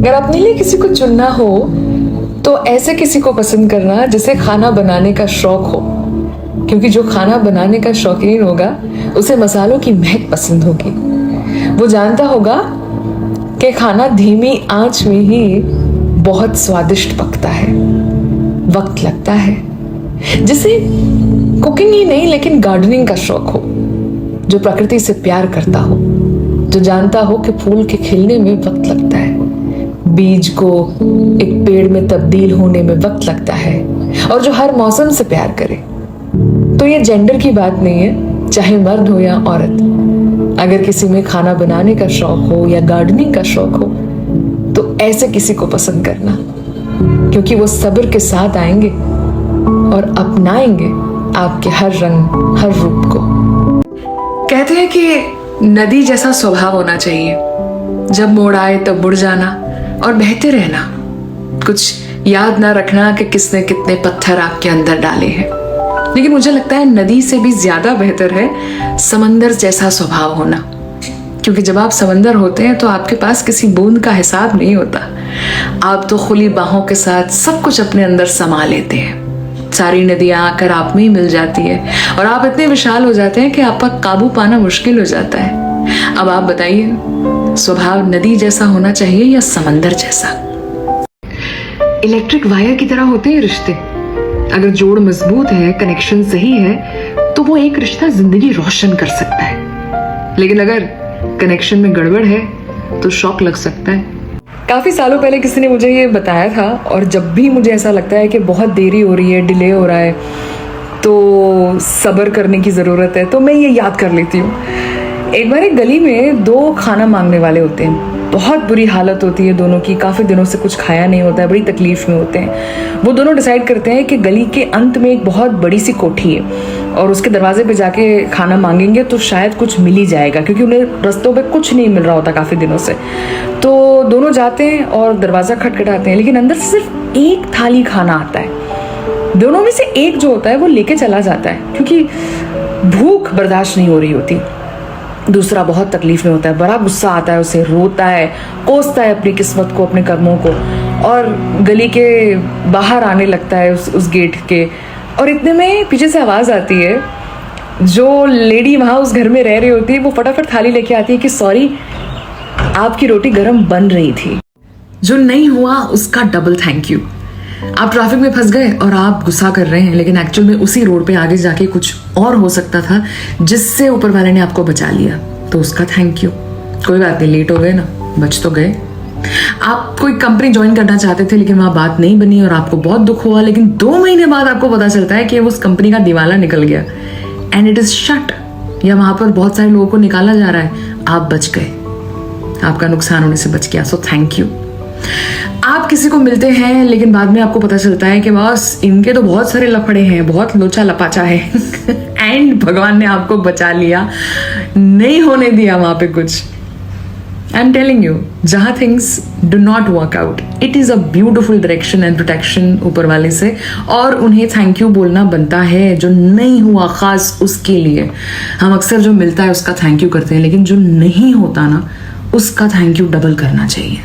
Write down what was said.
अगर अपने लिए किसी को चुनना हो तो ऐसे किसी को पसंद करना जिसे खाना बनाने का शौक हो, क्योंकि जो खाना बनाने का शौकीन होगा उसे मसालों की महक पसंद होगी। वो जानता होगा कि खाना धीमी आंच में ही बहुत स्वादिष्ट पकता है, वक्त लगता है। जिसे कुकिंग ही नहीं लेकिन गार्डनिंग का शौक हो, जो प्रकृति से प्यार करता हो, जो जानता हो कि फूल के खिलने में वक्त लगता है, बीज को एक पेड़ में तब्दील होने में वक्त लगता है, और जो हर मौसम से प्यार करे। तो ये जेंडर की बात नहीं है, चाहे मर्द हो या औरत। अगर किसी में खाना बनाने का शौक हो या गार्डनिंग का शौक हो तो ऐसे किसी को पसंद करना, क्योंकि वो सब्र के साथ आएंगे और अपनाएंगे आपके हर रंग हर रूप को। कहते हैं कि नदी जैसा स्वभाव होना चाहिए, जब मोड़ आए तब मुड़ जाना और बहते रहना, कुछ याद ना रखना कि किसने कितने पत्थर आपके अंदर डाले हैं। लेकिन मुझे लगता है नदी से भी ज्यादा बेहतर है समंदर जैसा स्वभाव होना, क्योंकि जब आप समंदर होते हैं तो आपके पास किसी बूंद का हिसाब नहीं होता। आप तो खुली बाहों के साथ सब कुछ अपने अंदर समा लेते हैं। सारी नदियां आकर आप में ही मिल जाती है और आप इतने विशाल हो जाते हैं कि आपका काबू पाना मुश्किल हो जाता है। अब आप बताइए, स्वभाव नदी जैसा होना चाहिए या समंदर जैसा? इलेक्ट्रिक वायर की तरह होते हैं रिश्ते। अगर जोड़ मजबूत है, कनेक्शन सही है, तो वो एक रिश्ता जिंदगी रोशन कर सकता है। लेकिन अगर कनेक्शन में गड़बड़ है तो शॉक लग सकता है। काफी सालों पहले किसी ने मुझे ये बताया था, और जब भी मुझे ऐसा लगता है कि बहुत देरी हो रही है, डिले हो रहा है, तो सब्र करने की जरूरत है, तो मैं ये याद कर लेती हूँ। एक बार एक गली में दो खाना मांगने वाले होते हैं। बहुत बुरी हालत होती है दोनों की, काफी दिनों से कुछ खाया नहीं होता है, बड़ी तकलीफ में होते हैं। वो दोनों डिसाइड करते हैं कि गली के अंत में एक बहुत बड़ी सी कोठी है और उसके दरवाजे पे जाके खाना मांगेंगे तो शायद कुछ मिल ही जाएगा, क्योंकि उन्हें रस्तों पे कुछ नहीं मिल रहा होता काफी दिनों से। तो दोनों जाते हैं और दरवाजा खटखटाते हैं, लेकिन अंदर से सिर्फ एक थाली खाना आता है। दोनों में से एक जो होता है वो लेके चला जाता है, क्योंकि भूख बर्दाश्त नहीं हो रही होती। दूसरा बहुत तकलीफ में होता है, बड़ा गुस्सा आता है उसे, रोता है, कोसता है अपनी किस्मत को, अपने कर्मों को, और गली के बाहर आने लगता है उस गेट के। और इतने में पीछे से आवाज आती है। जो लेडी वहां उस घर में रह रही होती है वो फटाफट थाली लेके आती है कि सॉरी, आपकी रोटी गर्म बन रही थी। जो नहीं हुआ उसका डबल थैंक यू। आप ट्रैफिक में फंस गए और आप गुस्सा कर रहे हैं, लेकिन एक्चुअल में उसी रोड पे आगे जाके कुछ और हो सकता था जिससे ऊपर वाले ने आपको बचा लिया, तो उसका थैंक यू। कोई बात नहीं, लेट हो गए ना, बच तो गए। आप कोई कंपनी ज्वाइन करना चाहते थे लेकिन वहां बात नहीं बनी और आपको बहुत दुख हुआ, लेकिन 2 महीने बाद आपको पता चलता है कि उस कंपनी का दिवाला निकल गया एंड इट इज शट, या वहां पर बहुत सारे लोगों को निकाला जा रहा है। आप बच गए, आपका नुकसान होने से बच गया, सो थैंक यू। आप किसी को मिलते हैं लेकिन बाद में आपको पता चलता है कि बस इनके तो बहुत सारे लफड़े हैं, बहुत लोचा लपाचा है एंड भगवान ने आपको बचा लिया, नहीं होने दिया वहां पे कुछ। आई एम टेलिंग यू, जहां things do not work out, it is a beautiful direction and protection ऊपर वाले से, और उन्हें थैंक यू बोलना बनता है। जो नहीं हुआ खास उसके लिए, हम अक्सर जो मिलता है उसका थैंक यू करते हैं, लेकिन जो नहीं होता ना उसका थैंक यू डबल करना चाहिए।